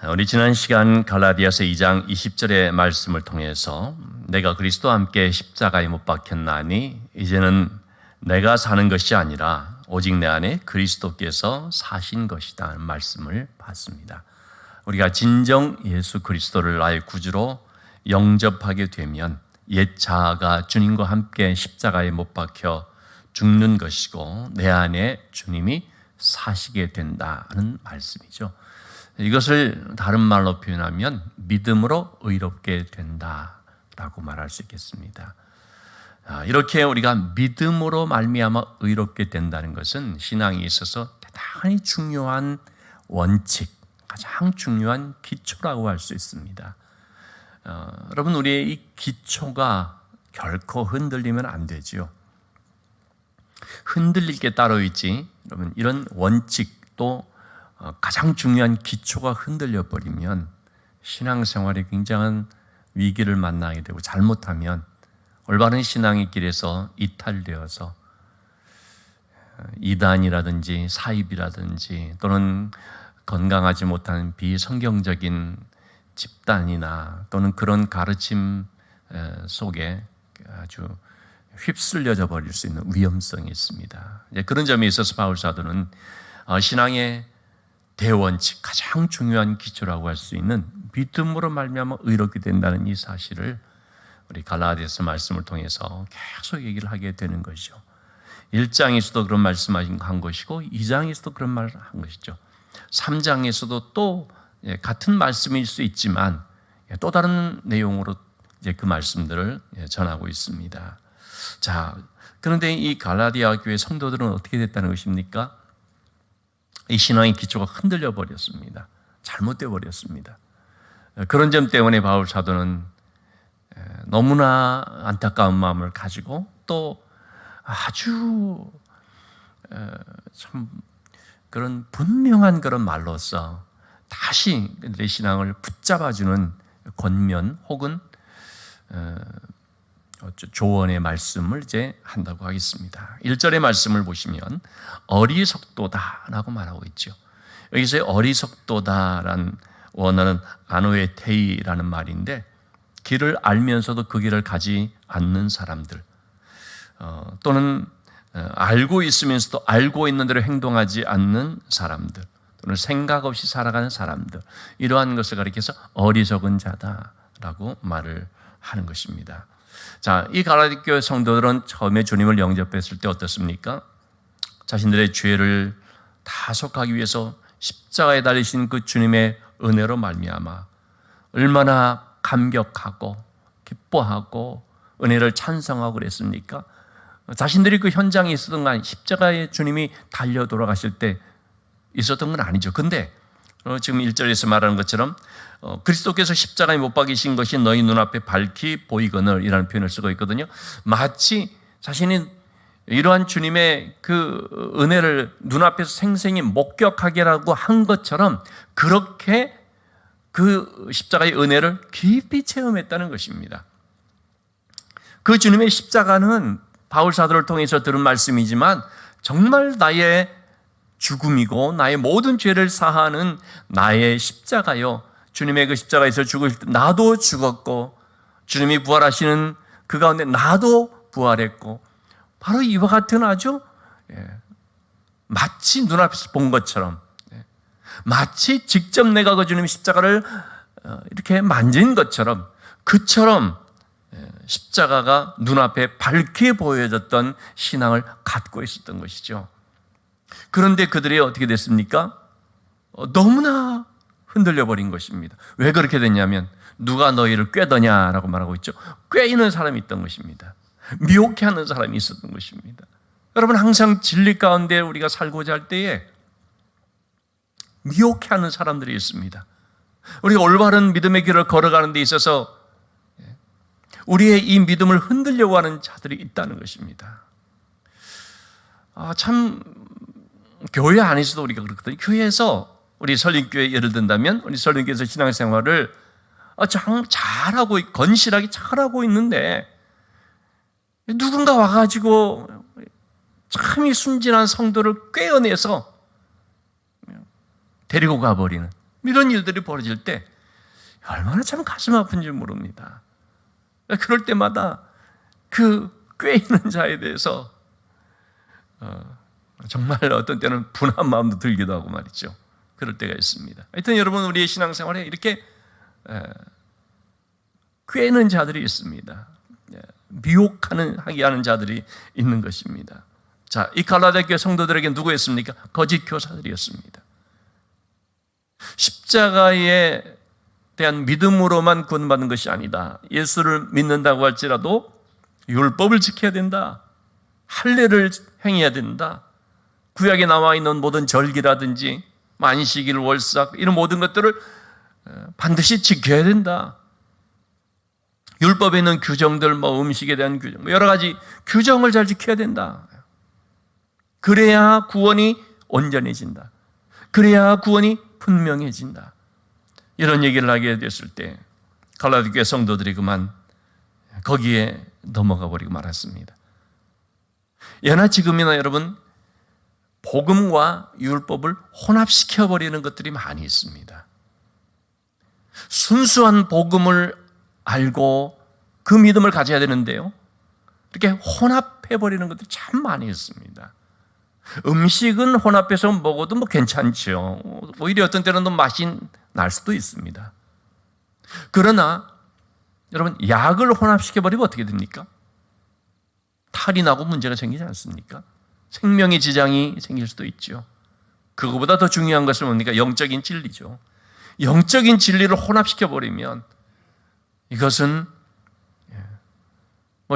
우리 지난 시간 갈라디아서 2장 20절의 말씀을 통해서 내가 그리스도와 함께 십자가에 못 박혔나니 이제는 내가 사는 것이 아니라 오직 내 안에 그리스도께서 사신 것이다 하는 말씀을 봤습니다. 우리가 진정 예수 그리스도를 나의 구주로 영접하게 되면 옛 자아가 주님과 함께 십자가에 못 박혀 죽는 것이고 내 안에 주님이 사시게 된다는 말씀이죠. 이것을 다른 말로 표현하면 믿음으로 의롭게 된다라고 말할 수 있겠습니다. 이렇게 우리가 믿음으로 말미암아 의롭게 된다는 것은 신앙에 있어서 대단히 중요한 원칙, 가장 중요한 기초라고 할 수 있습니다. 여러분, 우리의 이 기초가 결코 흔들리면 안 되죠. 흔들릴 게 따로 있지. 여러분, 이런 원칙도 가장 중요한 기초가 흔들려 버리면 신앙생활에 굉장한 위기를 만나게 되고, 잘못하면 올바른 신앙의 길에서 이탈되어서 이단이라든지 사입이라든지 또는 건강하지 못한 비성경적인 집단이나 또는 그런 가르침 속에 아주 휩쓸려져 버릴 수 있는 위험성이 있습니다. 그런 점에 있어서 바울 사도는 신앙의 대원칙, 가장 중요한 기초라고 할 수 있는 믿음으로 말미암아 의롭게 된다는 이 사실을 우리 갈라디아서 말씀을 통해서 계속 얘기를 하게 되는 것이죠. 1장에서도 그런 말씀한 것이고 2장에서도 그런 말을 한 것이죠. 3장에서도 또 같은 말씀일 수 있지만 또 다른 내용으로 이제 그 말씀들을 전하고 있습니다. 자, 그런데 이 갈라디아 교회 성도들은 어떻게 됐다는 것입니까? 이 신앙의 기초가 흔들려 버렸습니다. 잘못되어 버렸습니다. 그런 점 때문에 바울 사도는 너무나 안타까운 마음을 가지고 또 아주 참 그런 분명한 그런 말로써 다시 내 신앙을 붙잡아주는 권면 혹은 조언의 말씀을 이제 한다고 하겠습니다. 1절의 말씀을 보시면 어리석도다라고 말하고 있죠. 여기서 어리석도다라는 원어는 아노에테이라는 말인데, 길을 알면서도 그 길을 가지 않는 사람들, 또는 알고 있으면서도 알고 있는 대로 행동하지 않는 사람들, 또는 생각 없이 살아가는 사람들, 이러한 것을 가리켜서 어리석은 자다라고 말을 하는 것입니다. 자, 이 갈라디아 교회 성도들은 처음에 주님을 영접했을 때 어떻습니까? 자신들의 죄를 다 속하기 위해서 십자가에 달리신 그 주님의 은혜로 말미암아 얼마나 감격하고 기뻐하고 은혜를 찬성하고 그랬습니까? 자신들이 그 현장에 있었던 건 십자가에 주님이 달려 돌아가실 때 있었던 건 아니죠. 근데 지금 1절에서 말하는 것처럼 그리스도께서 십자가에 못 박이신 것이 너희 눈앞에 밝히 보이거늘 이라는 표현을 쓰고 있거든요. 마치 자신이 이러한 주님의 그 은혜를 눈앞에서 생생히 목격하게라고 한 것처럼 그렇게 그 십자가의 은혜를 깊이 체험했다는 것입니다. 그 주님의 십자가는 바울 사도를 통해서 들은 말씀이지만 정말 나의 죽음이고 나의 모든 죄를 사하는 나의 십자가요, 주님의 그 십자가에서 죽을 때 나도 죽었고 주님이 부활하시는 그 가운데 나도 부활했고, 바로 이와 같은 아주 마치 눈앞에서 본 것처럼, 마치 직접 내가 그 주님의 십자가를 이렇게 만진 것처럼, 그처럼 십자가가 눈앞에 밝게 보여졌던 신앙을 갖고 있었던 것이죠. 그런데 그들이 어떻게 됐습니까? 너무나 흔들려 버린 것입니다. 왜 그렇게 됐냐면 누가 너희를 꾀더냐라고 말하고 있죠. 꾀이는 사람이 있던 것입니다. 미혹해하는 사람이 있었던 것입니다. 여러분, 항상 진리 가운데 우리가 살고자 할 때에 미혹해하는 사람들이 있습니다. 우리가 올바른 믿음의 길을 걸어가는 데 있어서 우리의 이 믿음을 흔들려고 하는 자들이 있다는 것입니다. 참 교회 안에서도 우리가 그렇거든요. 교회에서 우리 설립교회 예를 든다면 우리 설립교회에서 신앙생활을 잘하고 건실하게 잘하고 있는데 누군가 와가지고 참 순진한 성도를 꿰어내서 데리고 가버리는, 이런 일들이 벌어질 때 얼마나 참 가슴 아픈지 모릅니다. 그럴 때마다 그 꾀있는 자에 대해서 정말 어떤 때는 분한 마음도 들기도 하고 말이죠. 그럴 때가 있습니다. 하여튼 여러분, 우리의 신앙생활에 이렇게 꾀는 자들이 있습니다. 미혹하게 하는 자들이 있는 것입니다. 자, 이 갈라디아 교회 성도들에게 누구였습니까? 거짓 교사들이었습니다. 십자가에 대한 믿음으로만 구원받는 것이 아니다. 예수를 믿는다고 할지라도 율법을 지켜야 된다. 할례를 행해야 된다. 구약에 나와 있는 모든 절기라든지 만식일, 월삭 이런 모든 것들을 반드시 지켜야 된다. 율법에 있는 규정들, 음식에 대한 규정, 여러 가지 규정을 잘 지켜야 된다. 그래야 구원이 온전해진다. 그래야 구원이 분명해진다. 이런 얘기를 하게 됐을 때 갈라디아 교회 성도들이 그만 거기에 넘어가 버리고 말았습니다. 예나 지금이나 여러분, 복음과 율법을 혼합시켜 버리는 것들이 많이 있습니다. 순수한 복음을 알고 그 믿음을 가져야 되는데요, 이렇게 혼합해 버리는 것들이 참 많이 있습니다. 음식은 혼합해서 먹어도 괜찮죠. 오히려 어떤 때는 또 맛이 날 수도 있습니다. 그러나 여러분, 약을 혼합시켜 버리면 어떻게 됩니까? 탈이 나고 문제가 생기지 않습니까? 생명의 지장이 생길 수도 있죠. 그거보다 더 중요한 것은 뭡니까? 영적인 진리죠. 영적인 진리를 혼합시켜 버리면 이것은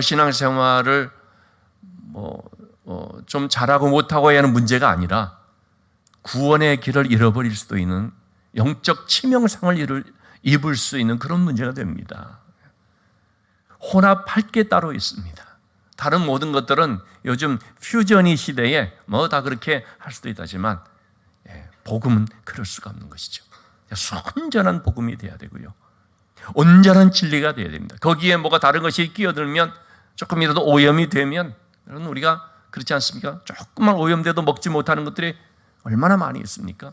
신앙생활을 좀 잘하고 못하고 하는 문제가 아니라 구원의 길을 잃어버릴 수도 있는, 영적 치명상을 입을 수 있는 그런 문제가 됩니다. 혼합할 게 따로 있습니다. 다른 모든 것들은 요즘 퓨전이 시대에 다 그렇게 할 수도 있다지만 복음은 그럴 수가 없는 것이죠. 순전한 복음이 돼야 되고요, 온전한 진리가 돼야 됩니다. 거기에 뭐가 다른 것이 끼어들면, 조금이라도 오염이 되면, 여러분, 우리가 그렇지 않습니까? 조금만 오염돼도 먹지 못하는 것들이 얼마나 많이 있습니까?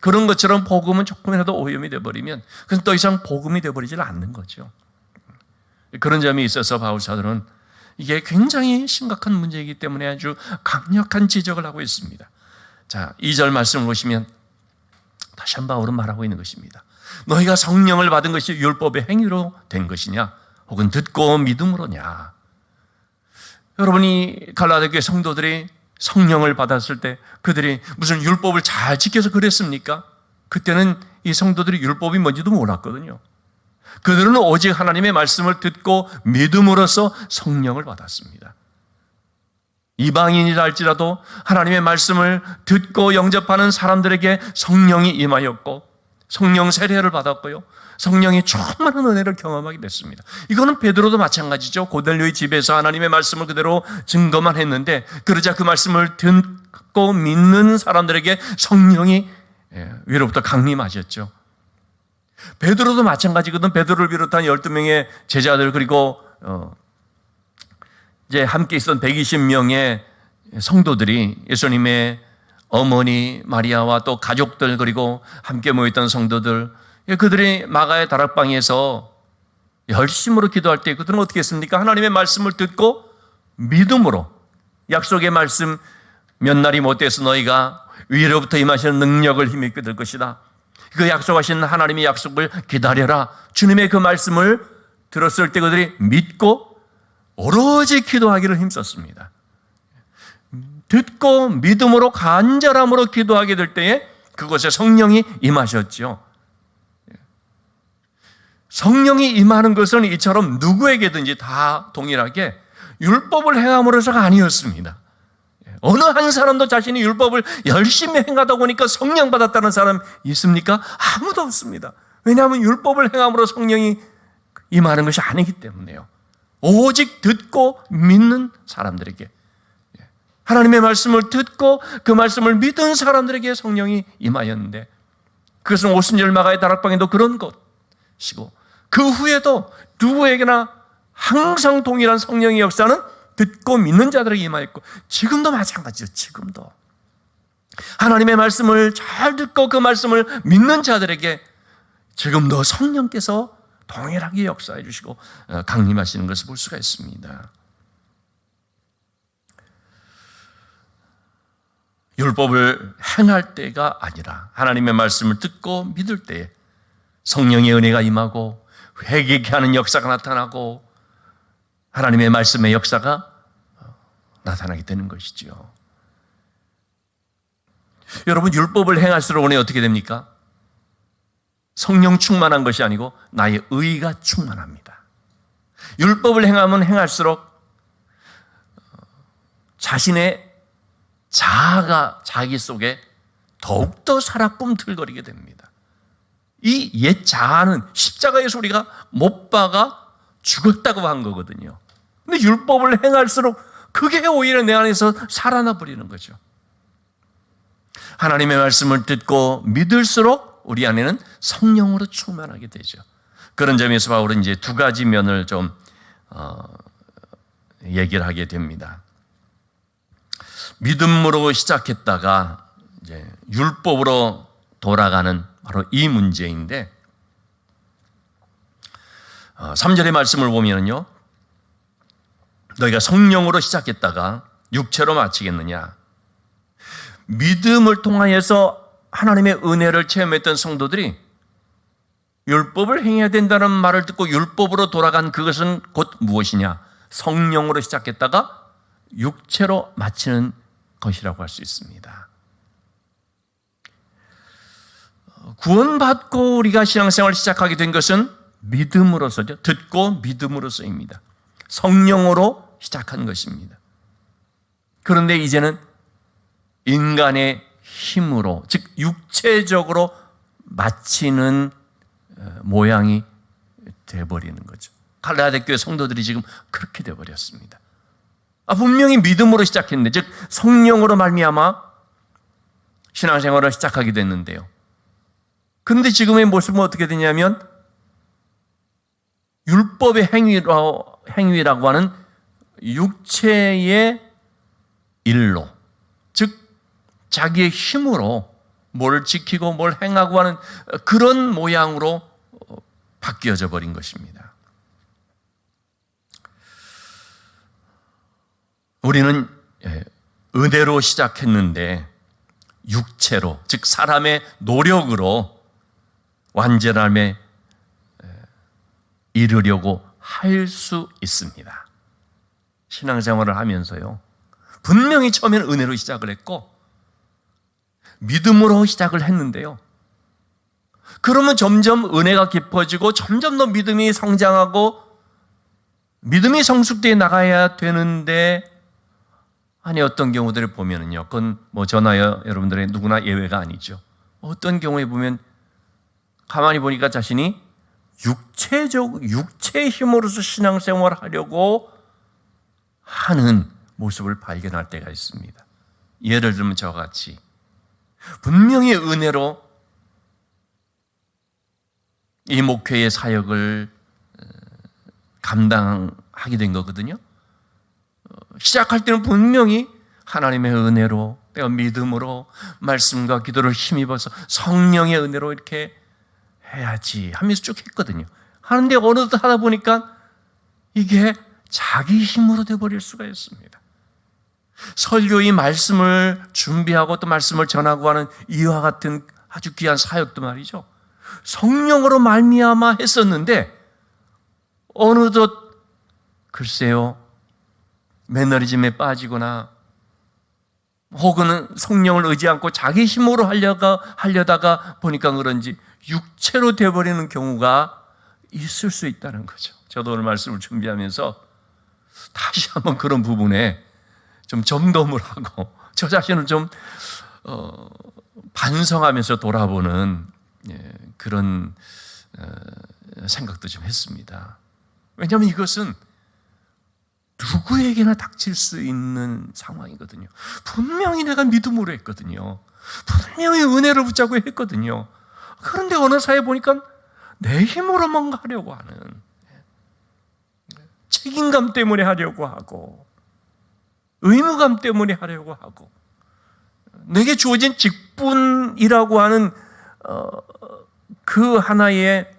그런 것처럼 복음은 조금이라도 오염이 되어버리면 그건 더 이상 복음이 되어버리질 않는 거죠. 그런 점이 있어서 바울 사도는 이게 굉장히 심각한 문제이기 때문에 아주 강력한 지적을 하고 있습니다. 자, 2절 말씀을 보시면 다시 한번 바울은 말하고 있는 것입니다. 너희가 성령을 받은 것이 율법의 행위로 된 것이냐, 혹은 듣고 믿음으로냐. 여러분이 갈라디아 교회 성도들이 성령을 받았을 때 그들이 무슨 율법을 잘 지켜서 그랬습니까? 그때는 이 성도들이 율법이 뭔지도 몰랐거든요. 그들은 오직 하나님의 말씀을 듣고 믿음으로써 성령을 받았습니다. 이방인이라 할지라도 하나님의 말씀을 듣고 영접하는 사람들에게 성령이 임하였고 성령 세례를 받았고요, 성령의 충만한 은혜를 경험하게 됐습니다. 이거는 베드로도 마찬가지죠. 고넬료의 집에서 하나님의 말씀을 그대로 증거만 했는데, 그러자 그 말씀을 듣고 믿는 사람들에게 성령이 위로부터 강림하셨죠. 베드로도 마찬가지거든. 베드로를 비롯한 12명의 제자들, 그리고 이제 함께 있었던 120명의 성도들이, 예수님의 어머니 마리아와 또 가족들, 그리고 함께 모였던 성도들, 그들이 마가의 다락방에서 열심으로 기도할 때 그들은 어떻게 했습니까? 하나님의 말씀을 듣고 믿음으로, 약속의 말씀, 몇 날이 못돼서 너희가 위로부터 임하시는 능력을 힘입게 될 것이다, 그 약속하신 하나님의 약속을 기다려라, 주님의 그 말씀을 들었을 때 그들이 믿고 오로지 기도하기를 힘썼습니다. 듣고 믿음으로 간절함으로 기도하게 될 때에 그곳에 성령이 임하셨죠. 성령이 임하는 것은 이처럼 누구에게든지 다 동일하게 율법을 행함으로서가 아니었습니다. 어느 한 사람도 자신이 율법을 열심히 행하다 보니까 성령 받았다는 사람 있습니까? 아무도 없습니다. 왜냐하면 율법을 행함으로 성령이 임하는 것이 아니기 때문에요. 오직 듣고 믿는 사람들에게, 하나님의 말씀을 듣고 그 말씀을 믿은 사람들에게 성령이 임하였는데, 그것은 오순절 마가의 다락방에도 그런 것이고, 그 후에도 누구에게나 항상 동일한 성령의 역사는 듣고 믿는 자들에게 임하였고, 지금도 마찬가지죠. 지금도 하나님의 말씀을 잘 듣고 그 말씀을 믿는 자들에게 지금도 성령께서 동일하게 역사해 주시고 강림하시는 것을 볼 수가 있습니다. 율법을 행할 때가 아니라 하나님의 말씀을 듣고 믿을 때에 성령의 은혜가 임하고 회개케 하는 역사가 나타나고 하나님의 말씀의 역사가 나타나게 되는 것이죠. 여러분, 율법을 행할수록 은혜 어떻게 됩니까? 성령 충만한 것이 아니고 나의 의가 충만합니다. 율법을 행하면 행할수록 자신의 자아가 자기 속에 더욱더 살아 꿈틀거리게 됩니다. 이 옛 자아는 십자가에서 우리가 못 박아 죽었다고 한 거거든요. 근데 율법을 행할수록 그게 오히려 내 안에서 살아나 버리는 거죠. 하나님의 말씀을 듣고 믿을수록 우리 안에는 성령으로 충만하게 되죠. 그런 점에서 바울은 이제 두 가지 면을 좀 얘기를 하게 됩니다. 믿음으로 시작했다가 이제 율법으로 돌아가는 바로 이 문제인데 3절의 말씀을 보면요, 너희가 성령으로 시작했다가 육체로 마치겠느냐? 믿음을 통하여서 하나님의 은혜를 체험했던 성도들이 율법을 행해야 된다는 말을 듣고 율법으로 돌아간 그것은 곧 무엇이냐? 성령으로 시작했다가 육체로 마치는 것이라고 할 수 있습니다. 구원받고 우리가 신앙생활을 시작하게 된 것은 믿음으로서죠. 듣고 믿음으로서입니다. 성령으로 시작한 것입니다. 그런데 이제는 인간의 힘으로, 즉 육체적으로 마치는 모양이 되어버리는 거죠. 갈라디아 교회 성도들이 지금 그렇게 되어버렸습니다. 분명히 믿음으로 시작했는데, 즉 성령으로 말미암아 신앙생활을 시작하게 됐는데요. 그런데 지금의 모습은 어떻게 되냐면 율법의 행위라고 하는 육체의 일로, 즉 자기의 힘으로 뭘 지키고 뭘 행하고 하는 그런 모양으로 바뀌어져 버린 것입니다. 우리는 은혜로 시작했는데 육체로, 즉 사람의 노력으로 완전함에 이르려고 할 수 있습니다. 신앙생활을 하면서요, 분명히 처음에는 은혜로 시작을 했고 믿음으로 시작을 했는데요, 그러면 점점 은혜가 깊어지고 점점 더 믿음이 성장하고 믿음이 성숙되어 나가야 되는데, 아니 어떤 경우들을 보면은요, 그건 저나 여러분들의 누구나 예외가 아니죠. 어떤 경우에 보면 가만히 보니까 자신이 육체의 힘으로서 신앙생활을 하려고 하는 모습을 발견할 때가 있습니다. 예를 들면 저와 같이 분명히 은혜로 이 목회의 사역을 감당하게 된 거거든요. 시작할 때는 분명히 하나님의 은혜로, 내가 믿음으로 말씀과 기도를 힘입어서 성령의 은혜로 이렇게 해야지 하면서 쭉 했거든요. 하는데 어느덧 하다 보니까 이게 자기 힘으로 되어버릴 수가 있습니다. 설교의 말씀을 준비하고 또 말씀을 전하고 하는 이와 같은 아주 귀한 사역도 말이죠, 성령으로 말미암아 했었는데 어느덧 글쎄요, 매너리즘에 빠지거나 혹은 성령을 의지 않고 자기 힘으로 하려다가 보니까 그런지 육체로 되어버리는 경우가 있을 수 있다는 거죠. 저도 오늘 말씀을 준비하면서 다시 한번 그런 부분에 좀 점검을 하고 저 자신을 좀 반성하면서 돌아보는 그런 생각도 좀 했습니다. 왜냐하면 이것은 누구에게나 닥칠 수 있는 상황이거든요. 분명히 내가 믿음으로 했거든요. 분명히 은혜를 붙잡고 했거든요. 그런데 어느 사이에 보니까 내 힘으로 뭔가 하려고 하는, 책임감 때문에 하려고 하고 의무감 때문에 하려고 하고 내게 주어진 직분이라고 하는 그 하나의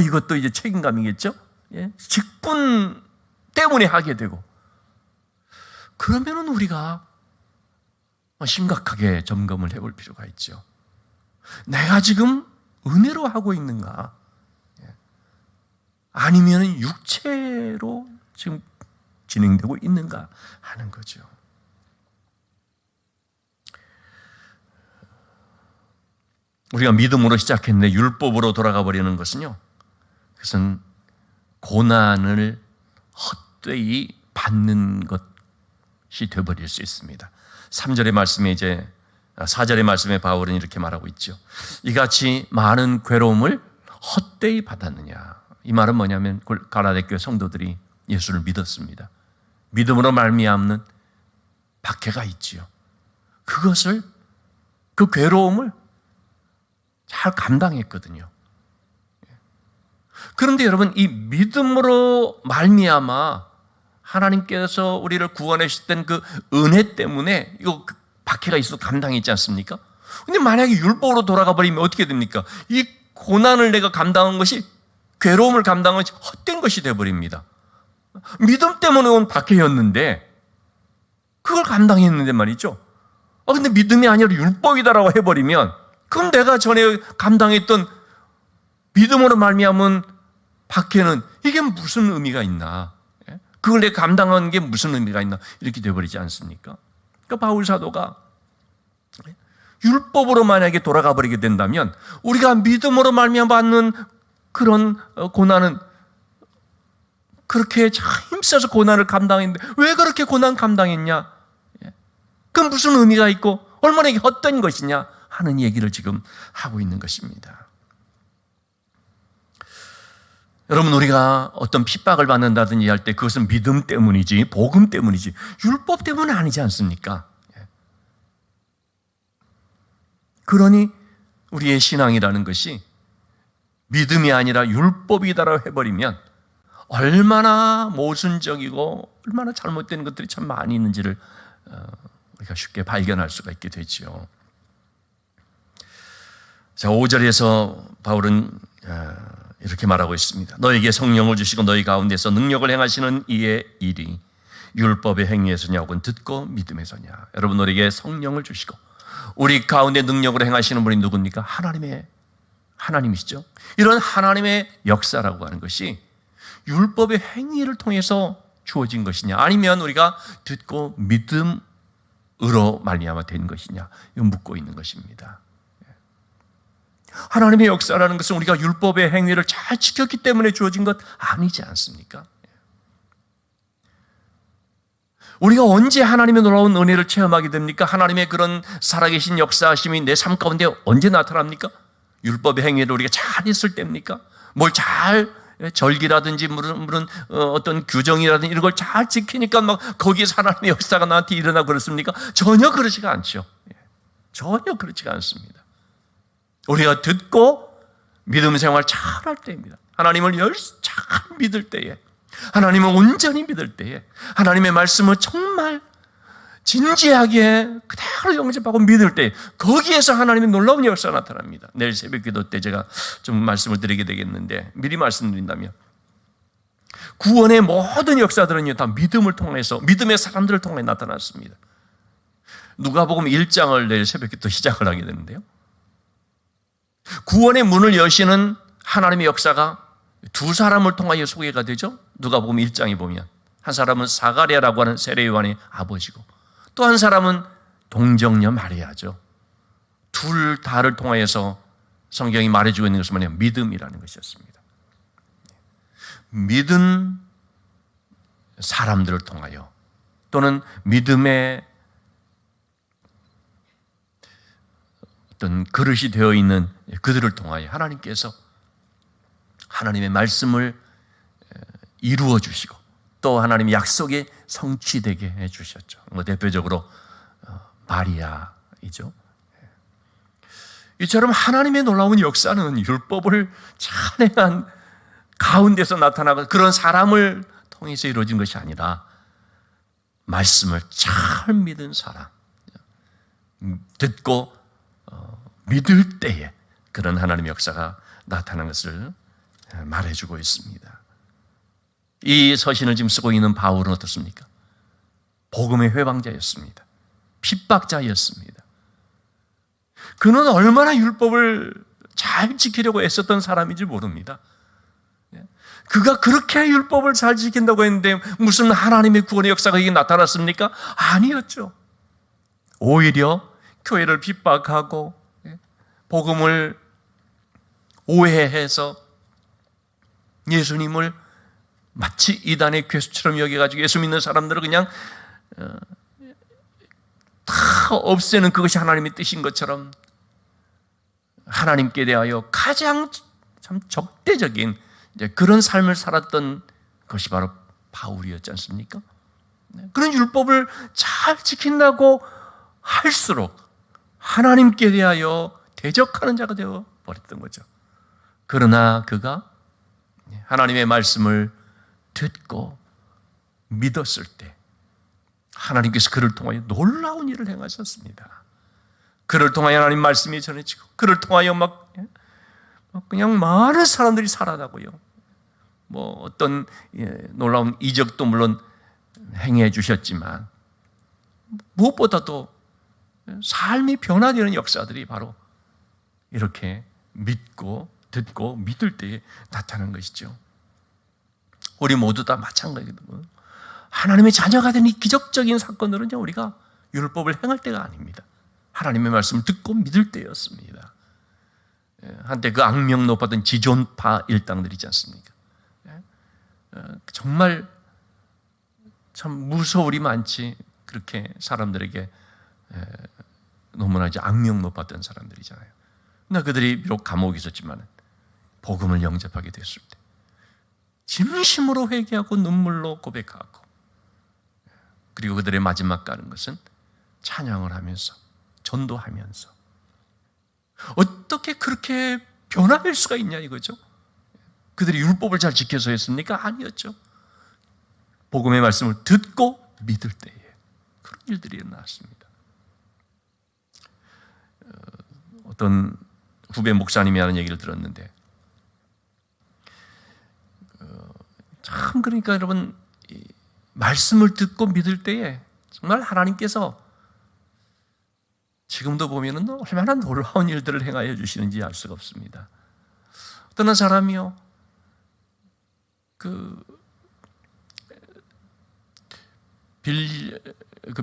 이것도 이제 책임감이겠죠? 예? 직분 때문에 하게 되고, 그러면은 우리가 심각하게 점검을 해볼 필요가 있죠. 내가 지금 은혜로 하고 있는가? 아니면 육체로 지금 진행되고 있는가 하는 거죠. 우리가 믿음으로 시작했는데 율법으로 돌아가 버리는 것은요, 그것은 고난을 헛되이 받는 것이 되어버릴 수 있습니다. 3절의 말씀에 4절의 말씀에 바울은 이렇게 말하고 있죠. 이같이 많은 괴로움을 헛되이 받았느냐. 이 말은 뭐냐면 갈라디아 교회 성도들이 예수를 믿었습니다. 믿음으로 말미암는 박해가 있지요. 그 괴로움을 잘 감당했거든요. 그런데 여러분, 이 믿음으로 말미암아 하나님께서 우리를 구원해 주셨던 그 은혜 때문에 이거 박해가 있어도 감당했지 않습니까? 근데 만약에 율법으로 돌아가 버리면 어떻게 됩니까? 이 고난을 내가 감당한 것이, 괴로움을 감당한 것이 헛된 것이 되어버립니다. 믿음 때문에 온 박해였는데 그걸 감당했는데 말이죠. 근데 믿음이 아니라 율법이다라고 해버리면, 그럼 내가 전에 감당했던 믿음으로 말미암은 박해는 이게 무슨 의미가 있나? 그걸 내가 감당한 게 무슨 의미가 있나? 이렇게 되어버리지 않습니까? 그러니까 바울 사도가 율법으로 만약에 돌아가 버리게 된다면, 우리가 믿음으로 말미암아 받는 그런 고난은, 그렇게 힘써서 고난을 감당했는데 왜 그렇게 고난 감당했냐? 그 무슨 의미가 있고 얼마나 이게 헛된 것이냐 하는 얘기를 지금 하고 있는 것입니다. 여러분, 우리가 어떤 핍박을 받는다든지 할 때 그것은 믿음 때문이지, 복음 때문이지, 율법 때문은 아니지 않습니까? 그러니 우리의 신앙이라는 것이 믿음이 아니라 율법이다라고 해버리면 얼마나 모순적이고 얼마나 잘못된 것들이 참 많이 있는지를 우리가 쉽게 발견할 수가 있게 되죠. 자, 5절에서 바울은 이렇게 말하고 있습니다. 너에게 성령을 주시고 너희 가운데서 능력을 행하시는 이의 일이 율법의 행위에서냐고는 듣고 믿음에서냐. 여러분, 우리에게 성령을 주시고 우리 가운데 능력을 행하시는 분이 누굽니까? 하나님이시죠. 이런 하나님의 역사라고 하는 것이 율법의 행위를 통해서 주어진 것이냐, 아니면 우리가 듣고 믿음으로 말미암아 된 것이냐, 이거 묻고 있는 것입니다. 하나님의 역사라는 것은 우리가 율법의 행위를 잘 지켰기 때문에 주어진 것 아니지 않습니까? 우리가 언제 하나님의 놀라운 은혜를 체험하게 됩니까? 하나님의 그런 살아계신 역사하심이 내 삶 가운데 언제 나타납니까? 율법의 행위를 우리가 잘 했을 때입니까? 뭘 잘, 절기라든지 무슨 어떤 규정이라든지 이런 걸 잘 지키니까 막 거기에서 하나님의 역사가 나한테 일어나고 그렇습니까? 전혀 그렇지가 않죠. 전혀 그렇지가 않습니다. 우리가 듣고 믿음 생활 잘할 때입니다. 하나님을 잘 믿을 때에, 하나님을 온전히 믿을 때에, 하나님의 말씀을 정말 진지하게 그대로 영접하고 믿을 때, 거기에서 하나님의 놀라운 역사가 나타납니다. 내일 새벽 기도 때 제가 좀 말씀을 드리게 되겠는데, 미리 말씀드린다면 구원의 모든 역사들은요 다 믿음을 통해서, 믿음의 사람들을 통해 나타났습니다. 누가복음 1장을 내일 새벽 기도 시작을 하게 되는데요, 구원의 문을 여시는 하나님의 역사가 두 사람을 통하여 소개가 되죠. 누가복음 1장에 보면 한 사람은 사가랴라고 하는 세례 요한의 아버지고, 또 한 사람은 동정녀 마리아죠. 둘 다를 통하여서 성경이 말해주고 있는 것은 뭐냐면 믿음이라는 것이었습니다. 믿은 사람들을 통하여, 또는 믿음의 어떤 그릇이 되어 있는 그들을 통하여 하나님께서 하나님의 말씀을 이루어 주시고, 또 하나님의 약속이 성취되게 해 주셨죠. 대표적으로 마리아이죠. 이처럼 하나님의 놀라운 역사는 율법을 잘 행한 가운데서 나타나고 그런 사람을 통해서 이루어진 것이 아니라 말씀을 잘 믿은 사람, 듣고 믿을 때에 그런 하나님의 역사가 나타나는 것을 말해주고 있습니다. 이 서신을 지금 쓰고 있는 바울은 어떻습니까? 복음의 회방자였습니다. 핍박자였습니다. 그는 얼마나 율법을 잘 지키려고 애썼던 사람인지 모릅니다. 그가 그렇게 율법을 잘 지킨다고 했는데 무슨 하나님의 구원의 역사가 이게 나타났습니까? 아니었죠. 오히려 교회를 핍박하고 복음을 오해해서 예수님을 마치 이단의 괴수처럼 여겨가지고 예수 믿는 사람들을 그냥 다 없애는 그것이 하나님의 뜻인 것처럼 하나님께 대하여 가장 참 적대적인 그런 삶을 살았던 것이 바로 바울이었지 않습니까? 그런 율법을 잘 지킨다고 할수록 하나님께 대하여 대적하는 자가 되어 버렸던 거죠. 그러나 그가 하나님의 말씀을 듣고 믿었을 때 하나님께서 그를 통하여 놀라운 일을 행하셨습니다. 그를 통하여 하나님 말씀이 전해지고 그를 통하여 그냥 많은 사람들이 살아나고요. 어떤 놀라운 이적도 물론 행해 주셨지만 무엇보다도 삶이 변화되는 역사들이 바로 이렇게 믿고 듣고 믿을 때에 나타나는 것이죠. 우리 모두 다 마찬가지거든요. 하나님의 자녀가 된 이 기적적인 사건들은 우리가 율법을 행할 때가 아닙니다. 하나님의 말씀을 듣고 믿을 때였습니다. 한때 그 악명 높았던 지존파 일당들 있지 않습니까? 정말 참 무서울이 많지 그렇게 사람들에게 너무나 이제 악명 높았던 사람들이잖아요. 그러나 그들이 비록 감옥에 있었지만 복음을 영접하게 됐을 때 진심으로 회개하고 눈물로 고백하고 그리고 그들의 마지막 가는 것은 찬양을 하면서 전도하면서 어떻게 그렇게 변화될 수가 있냐 이거죠. 그들이 율법을 잘 지켜서 했습니까? 아니었죠. 복음의 말씀을 듣고 믿을 때에 그런 일들이 일어났습니다. 어떤 후배 목사님이 하는 얘기를 들었는데 참 그러니까 여러분 말씀을 듣고 믿을 때에 정말 하나님께서 지금도 보면은 얼마나 놀라운 일들을 행하여 주시는지 알 수가 없습니다. 어떤 사람이요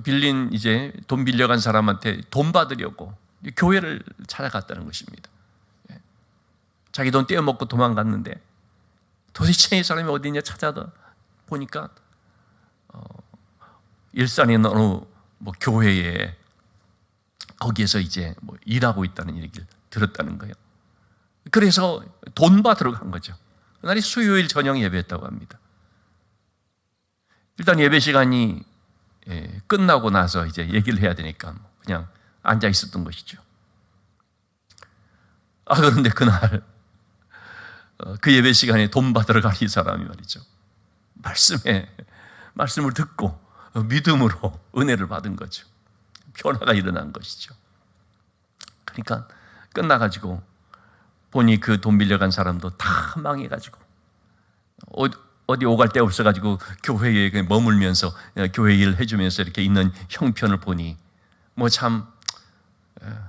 빌린 이제 돈 빌려간 사람한테 돈 받으려고 교회를 찾아갔다는 것입니다. 자기 돈 떼어먹고 도망갔는데 도대체 이 사람이 어디 있냐 찾아다 보니까 일산에 있는 어느 교회에 거기에서 이제 일하고 있다는 얘기를 들었다는 거예요. 그래서 돈 받으러 간 거죠. 그날이 수요일 저녁 예배였다고 합니다. 일단 예배 시간이 끝나고 나서 이제 얘기를 해야 되니까 그냥 앉아 있었던 것이죠. 그런데 그날 그 예배 시간에 돈 받으러 간 이 사람이 말이죠. 말씀을 듣고 믿음으로 은혜를 받은 거죠. 변화가 일어난 것이죠. 그러니까 끝나가지고 보니 그 돈 빌려간 사람도 다 망해가지고 어디 오갈 데 없어가지고 교회에 머물면서 교회 일 해주면서 이렇게 있는 형편을 보니 참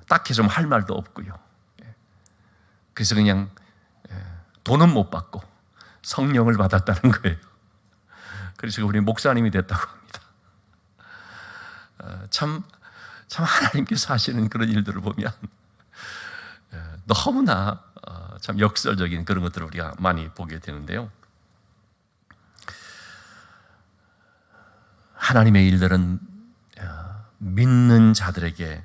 딱히 좀 할 말도 없고요. 그래서 그냥 돈은 못 받고 성령을 받았다는 거예요. 그래서 우리 목사님이 됐다고 합니다. 참 하나님께서 하시는 그런 일들을 보면 너무나 참 역설적인 그런 것들을 우리가 많이 보게 되는데요. 하나님의 일들은 믿는 자들에게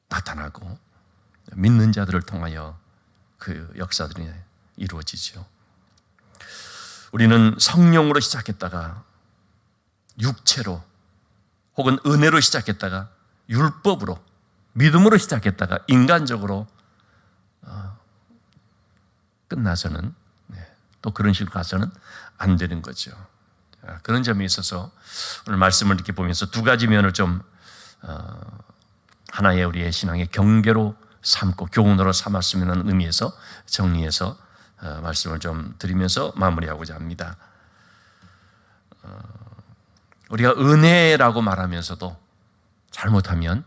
나타나고 믿는 자들을 통하여 그 역사들이 이루어지죠. 우리는 성령으로 시작했다가 육체로 혹은 은혜로 시작했다가 율법으로 믿음으로 시작했다가 인간적으로 끝나서는 또 그런 식으로 가서는 안 되는 거죠. 그런 점에 있어서 오늘 말씀을 이렇게 보면서 두 가지 면을 좀 하나의 우리의 신앙의 경계로 삼고 교훈으로 삼았으면 하는 의미에서 정리해서 말씀을 좀 드리면서 마무리하고자 합니다. 우리가 은혜라고 말하면서도 잘못하면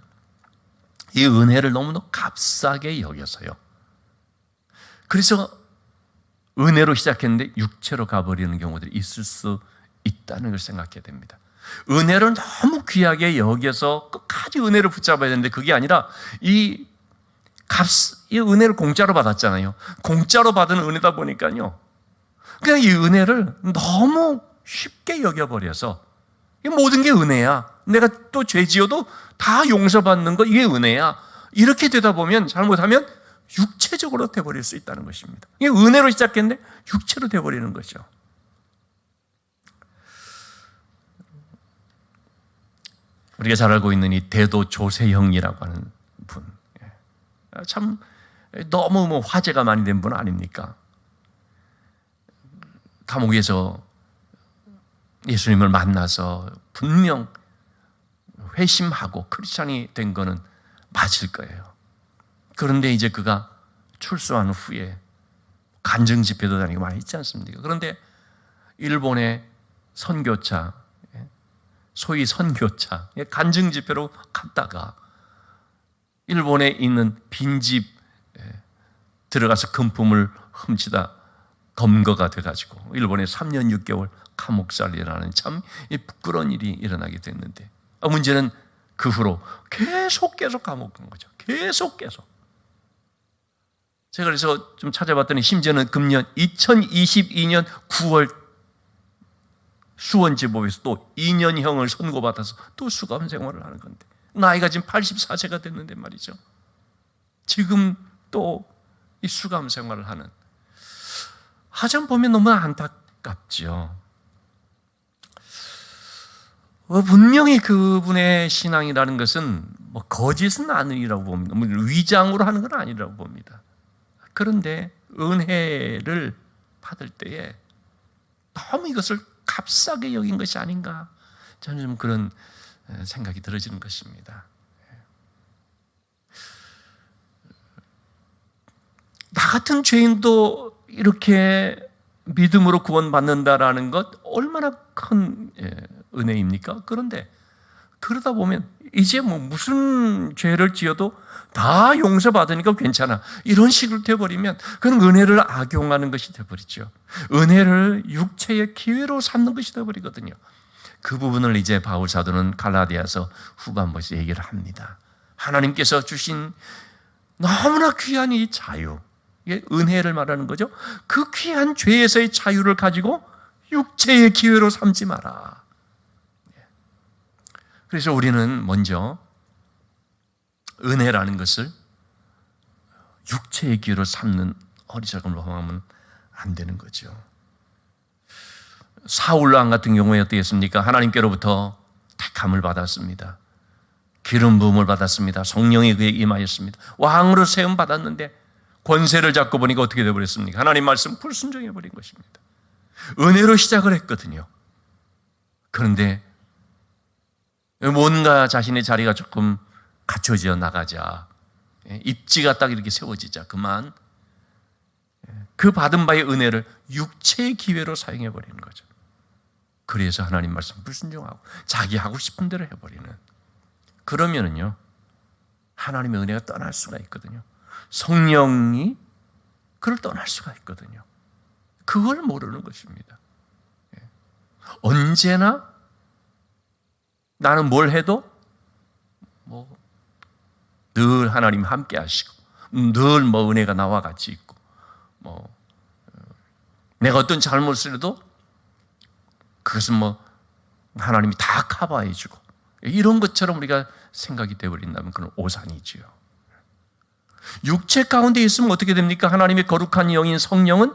이 은혜를 너무나 값싸게 여겨서요. 그래서 은혜로 시작했는데 육체로 가버리는 경우들이 있을 수 있다는 걸 생각해야 됩니다. 은혜를 너무 귀하게 여겨서 끝까지 은혜를 붙잡아야 되는데 그게 아니라 이 은혜를 공짜로 받았잖아요. 공짜로 받은 은혜다 보니까요. 그냥 이 은혜를 너무 쉽게 여겨버려서 모든 게 은혜야. 내가 또 죄 지어도 다 용서받는 거 이게 은혜야. 이렇게 되다 보면 잘못하면 육체적으로 돼버릴 수 있다는 것입니다. 이게 은혜로 시작했는데 육체로 돼버리는 거죠. 우리가 잘 알고 있는 이 대도 조세형이라고 하는 분, 참 너무 화제가 많이 된 분 아닙니까? 감옥에서 예수님을 만나서 분명 회심하고 크리스찬이 된 거는 맞을 거예요. 그런데 이제 그가 출소한 후에 간증 집회도 다니고 많이 있지 않습니까? 그런데 일본의 선교차, 소위 선교차, 간증 집회로 갔다가 일본에 있는 빈집 들어가서 금품을 훔치다 검거가 돼가지고 일본에 3년 6개월 감옥살이라는 참 부끄러운 일이 일어나게 됐는데 문제는 그 후로 계속 감옥 간 거죠. 계속. 제가 그래서 좀 찾아봤더니 심지어는 금년 2022년 9월 수원지법에서 또 2년형을 선고받아서 또 수감 생활을 하는 건데 나이가 지금 84세가 됐는데 말이죠. 지금 또 이 수감 생활을 하는 하장 보면 너무 안타깝죠. 분명히 그분의 신앙이라는 것은 거짓은 아니라고 봅니다. 위장으로 하는 건 아니라고 봅니다. 그런데 은혜를 받을 때에 너무 이것을 값싸게 여긴 것이 아닌가 저는 좀 그런 생각이 들어지는 것입니다. 나 같은 죄인도 이렇게 믿음으로 구원받는다라는 것 얼마나 큰 은혜입니까? 그런데 그러다 보면 이제 무슨 죄를 지어도 다 용서받으니까 괜찮아 이런 식으로 돼버리면 그건 은혜를 악용하는 것이 돼버리죠. 은혜를 육체의 기회로 삼는 것이 돼버리거든요. 그 부분을 이제 바울 사도는 갈라디아서 후반부에서 얘기를 합니다. 하나님께서 주신 너무나 귀한 이 자유, 이게 은혜를 말하는 거죠. 그 귀한 죄에서의 자유를 가지고 육체의 기회로 삼지 마라. 그래서 우리는 먼저 은혜라는 것을 육체의 기회로 삼는 어리석음으로 하면 안 되는 거죠. 사울 왕 같은 경우에 어떻겠습니까? 하나님께로부터 택함을 받았습니다. 기름 부음을 받았습니다. 성령이 그에게 임하였습니다. 왕으로 세움 받았는데 권세를 잡고 보니까 어떻게 되어버렸습니까? 하나님 말씀 불순종해 버린 것입니다. 은혜로 시작을 했거든요. 그런데 뭔가 자신의 자리가 조금 갖춰져 나가자, 입지가 딱 이렇게 세워지자 그만 그 받은 바의 은혜를 육체의 기회로 사용해 버리는 거죠. 그래서 하나님 말씀 불순종하고 자기 하고 싶은 대로 해버리는, 그러면은요 하나님의 은혜가 떠날 수가 있거든요. 성령이 그를 떠날 수가 있거든요. 그걸 모르는 것입니다. 언제나 나는 뭘 해도 늘 하나님 함께 하시고 늘 은혜가 나와 같이 있고 내가 어떤 잘못을 해도 그것은 하나님이 다 커버해 주고 이런 것처럼 우리가 생각이 되어버린다면 그건 오산이지요. 육체 가운데 있으면 어떻게 됩니까? 하나님의 거룩한 영인 성령은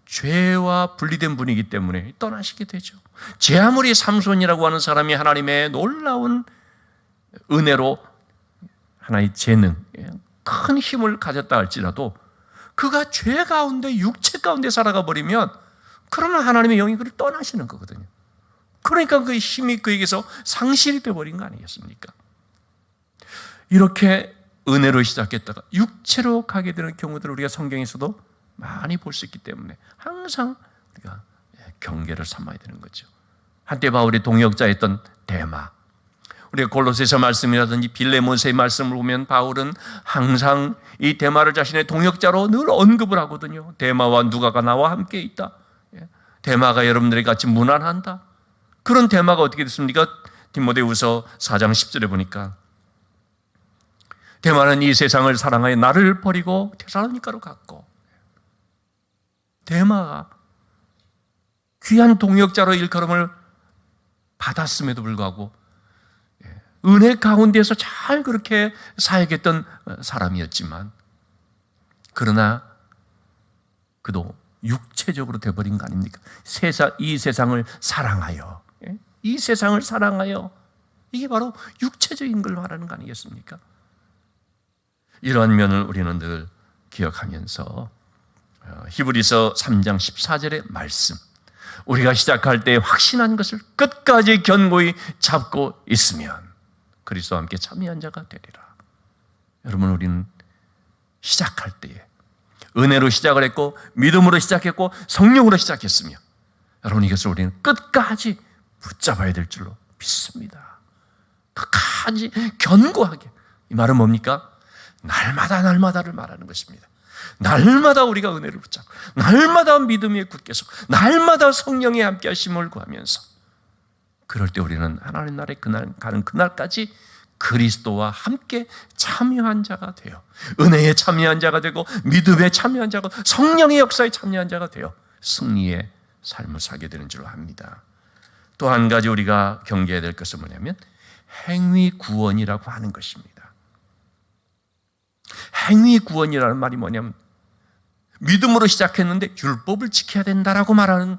죄와 분리된 분이기 때문에 떠나시게 되죠. 제 아무리 삼손이라고 하는 사람이 하나님의 놀라운 은혜로 하나의 재능, 큰 힘을 가졌다 할지라도 그가 죄 가운데 육체 가운데 살아가 버리면 그러면 하나님의 영이 그를 떠나시는 거거든요. 그러니까 그 힘이 그에게서 상실이 되어버린 거 아니겠습니까? 이렇게 은혜로 시작했다가 육체로 가게 되는 경우들을 우리가 성경에서도 많이 볼 수 있기 때문에 항상 우리가 경계를 삼아야 되는 거죠. 한때 바울이 동역자였던 데마, 우리가 골로새서 말씀이라든지 빌레몬서의 말씀을 보면 바울은 항상 이 데마를 자신의 동역자로 늘 언급을 하거든요. 데마와 누가가 나와 함께 있다. 데마가 여러분들이 같이 문안한다. 그런 데마가 어떻게 됐습니까? 디모데후서 4장 10절에 보니까 데마는 이 세상을 사랑하여 나를 버리고 데살로니가로 갔고, 데마가 귀한 동역자로 일컬음을 받았음에도 불구하고 은혜 가운데서 잘 그렇게 사역했던 사람이었지만, 그러나 그도 육체적으로 되어버린 거 아닙니까? 이 세상을 사랑하여, 이 세상을 사랑하여, 이게 바로 육체적인 걸 말하는 거 아니겠습니까? 이러한 면을 우리는 늘 기억하면서 히브리서 3장 14절의 말씀, 우리가 시작할 때 확신한 것을 끝까지 견고히 잡고 있으면 그리스도와 함께 참여한 자가 되리라. 여러분, 우리는 시작할 때에 은혜로 시작을 했고 믿음으로 시작했고 성령으로 시작했으며, 여러분, 이것을 우리는 끝까지 붙잡아야 될 줄로 믿습니다. 끝까지 견고하게. 이 말은 뭡니까? 날마다를 말하는 것입니다. 날마다 우리가 은혜를 붙잡고, 날마다 믿음 위에 굳게 서고, 날마다 성령의 함께 하심을 구하면서, 그럴 때 우리는 하나님 나라에 가는 그날까지 그리스도와 함께 참여한 자가 되어, 은혜에 참여한 자가 되고, 믿음에 참여한 자가, 성령의 역사에 참여한 자가 되어 승리의 삶을 살게 되는 줄로 압니다. 또 한 가지 우리가 경계해야 될 것은 뭐냐면 행위 구원이라고 하는 것입니다. 행위 구원이라는 말이 뭐냐면 믿음으로 시작했는데 율법을 지켜야 된다라고 말하는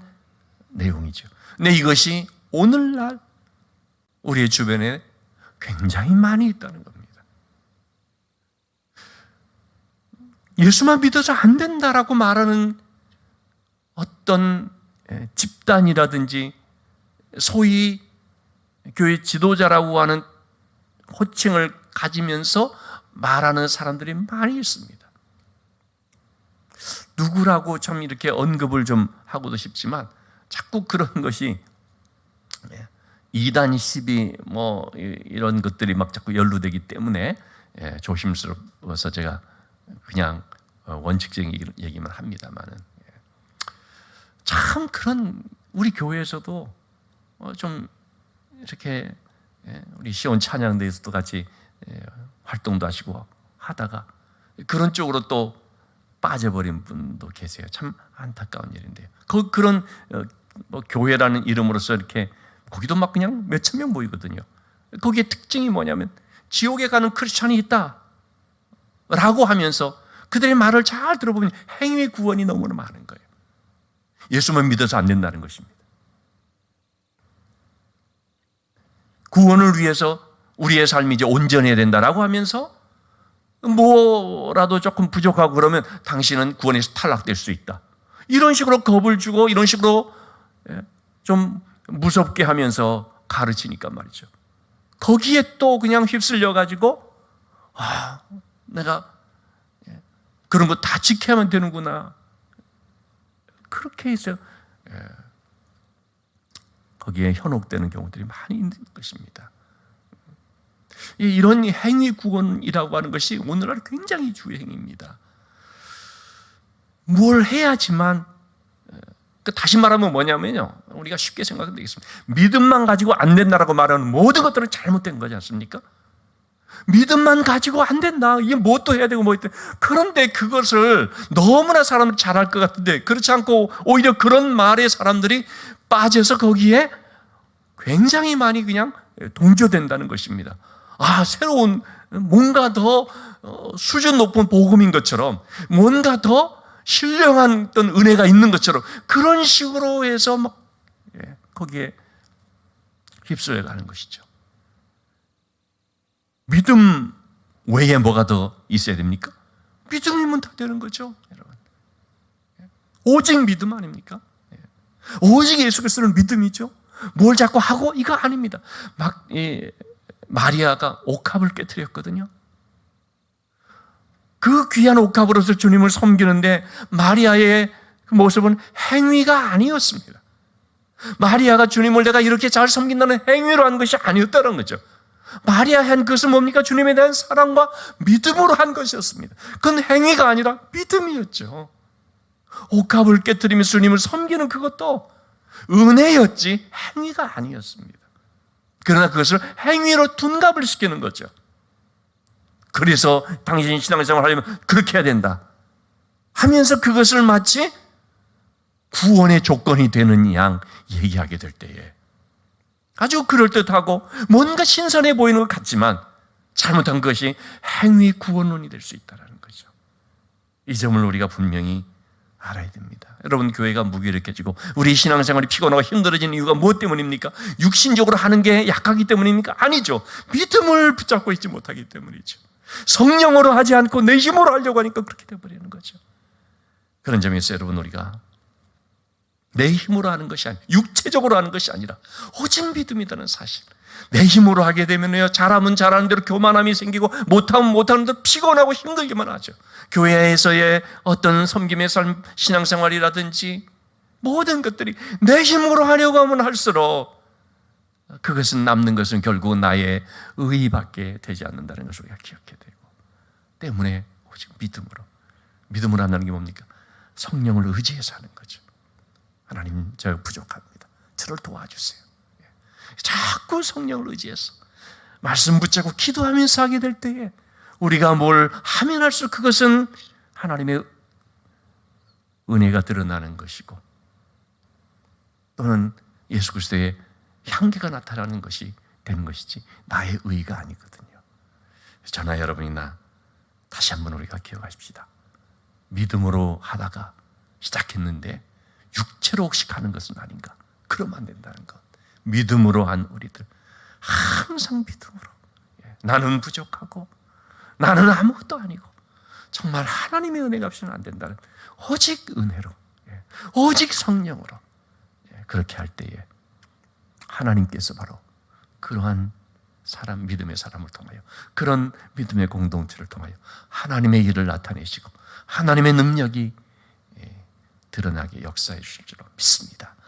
내용이죠. 근데 이것이 오늘날 우리의 주변에 굉장히 많이 있다는 겁니다. 예수만 믿어서 안 된다라고 말하는 어떤 집단이라든지 소위 교회 지도자라고 하는 호칭을 가지면서 말하는 사람들이 많이 있습니다. 누구라고 참 이렇게 언급을 좀 하고도 싶지만 자꾸 그런 것이 이단 시비 뭐 이런 것들이 막 자꾸 연루되기 때문에 조심스러워서 제가 그냥 원칙적인 얘기만 합니다만은, 참 그런 우리 교회에서도 좀 이렇게 우리 시온 찬양대에서도 같이 활동도 하시고 하다가 그런 쪽으로 또 빠져버린 분도 계세요. 참 안타까운 일인데요. 그런 뭐 교회라는 이름으로서 이렇게 거기도 막 그냥 몇천 명 모이거든요. 거기에 특징이 뭐냐면 지옥에 가는 크리스찬이 있다 라고 하면서 그들의 말을 잘 들어보면 행위 구원이 너무나 많은 거예요. 예수만 믿어서 안 된다는 것입니다. 구원을 위해서 우리의 삶이 이제 온전해야 된다라고 하면서 뭐라도 조금 부족하고 그러면 당신은 구원에서 탈락될 수 있다. 이런 식으로 겁을 주고 이런 식으로 좀 무섭게 하면서 가르치니까 말이죠. 거기에 또 그냥 휩쓸려 가지고 내가 그런 거 다 지켜야만 되는구나. 그렇게 해서 거기에 현혹되는 경우들이 많이 있는 것입니다. 이런 행위 구원이라고 하는 것이 오늘날 굉장히 주행입니다. 뭘 해야지만, 다시 말하면 뭐냐면요, 우리가 쉽게 생각하면 되겠습니다. 믿음만 가지고 안 된다라고 말하는 모든 것들은 잘못된 거지 않습니까? 믿음만 가지고 안 된다. 이게 뭣도 해야 되고 뭐 있다. 그런데 그것을 너무나 사람들이 잘할 것 같은데 그렇지 않고 오히려 그런 말에 사람들이 빠져서 거기에 굉장히 많이 그냥 동조된다는 것입니다. 새로운 뭔가 더 수준 높은 복음인 것처럼, 뭔가 더 신령한 어떤 은혜가 있는 것처럼 그런 식으로 해서 막 거기에 휩쓸려 가는 것이죠. 믿음 외에 뭐가 더 있어야 됩니까? 믿음이면 다 되는 거죠, 여러분. 오직 믿음 아닙니까? 오직 예수 그리스도는 믿음이죠. 뭘 자꾸 하고 이거 아닙니다. 마리아가 옥합을 깨트렸거든요. 그 귀한 옥합으로서 주님을 섬기는데 마리아의 그 모습은 행위가 아니었습니다. 마리아가 주님을 내가 이렇게 잘 섬긴다는 행위로 한 것이 아니었다는 거죠. 마리아 한 것은 뭡니까? 주님에 대한 사랑과 믿음으로 한 것이었습니다. 그건 행위가 아니라 믿음이었죠. 옥합을 깨뜨리며 주님을 섬기는 그것도 은혜였지 행위가 아니었습니다. 그러나 그것을 행위로 둔갑을 시키는 거죠. 그래서 당신이 신앙생활을 하려면 그렇게 해야 된다 하면서 그것을 마치 구원의 조건이 되는 양 얘기하게 될 때에 아주 그럴듯하고 뭔가 신선해 보이는 것 같지만 잘못한 것이 행위 구원론이 될 수 있다는 거죠. 이 점을 우리가 분명히 알아야 됩니다. 여러분, 교회가 무기력해지고 우리 신앙생활이 피곤하고 힘들어지는 이유가 무엇 때문입니까? 육신적으로 하는 게 약하기 때문입니까? 아니죠. 믿음을 붙잡고 있지 못하기 때문이죠. 성령으로 하지 않고 내 힘으로 하려고 하니까 그렇게 되어버리는 거죠. 그런 점에서 여러분, 우리가 내 힘으로 하는 것이 아니라 육체적으로 하는 것이 아니라 오직 믿음이라는 사실. 내 힘으로 하게 되면요, 잘하면 잘하는 대로 교만함이 생기고 못하면 못하는 대로 피곤하고 힘들기만 하죠. 교회에서의 어떤 섬김의 삶, 신앙생활이라든지 모든 것들이 내 힘으로 하려고 하면 할수록 그것은 남는 것은 결국 나의 의의밖에 되지 않는다는 것을 우리가 기억해야 되고, 때문에 오직 믿음으로 한다는 게 뭡니까? 성령을 의지해서 하는 거죠. 하나님, 제가 부족합니다. 저를 도와주세요. 자꾸 성령을 의지해서 말씀 붙잡고 기도하면서 하게 될 때에 우리가 뭘 하면 할수록 그것은 하나님의 은혜가 드러나는 것이고 또는 예수 그리스도의 향기가 나타나는 것이 되는 것이지 나의 의가 아니거든요. 저나 여러분이나 다시 한번 우리가 기억하십시다. 믿음으로 하다가 시작했는데 육체로 혹시 가는 것은 아닌가? 그러면 안 된다는 것. 믿음으로 한 우리들 항상 믿음으로, 나는 부족하고 나는 아무것도 아니고 정말 하나님의 은혜가 없이는 안 된다는, 오직 은혜로, 오직 성령으로 그렇게 할 때에 하나님께서 바로 그러한 사람, 믿음의 사람을 통하여, 그런 믿음의 공동체를 통하여 하나님의 일을 나타내시고 하나님의 능력이 드러나게 역사해 주실 줄로 믿습니다.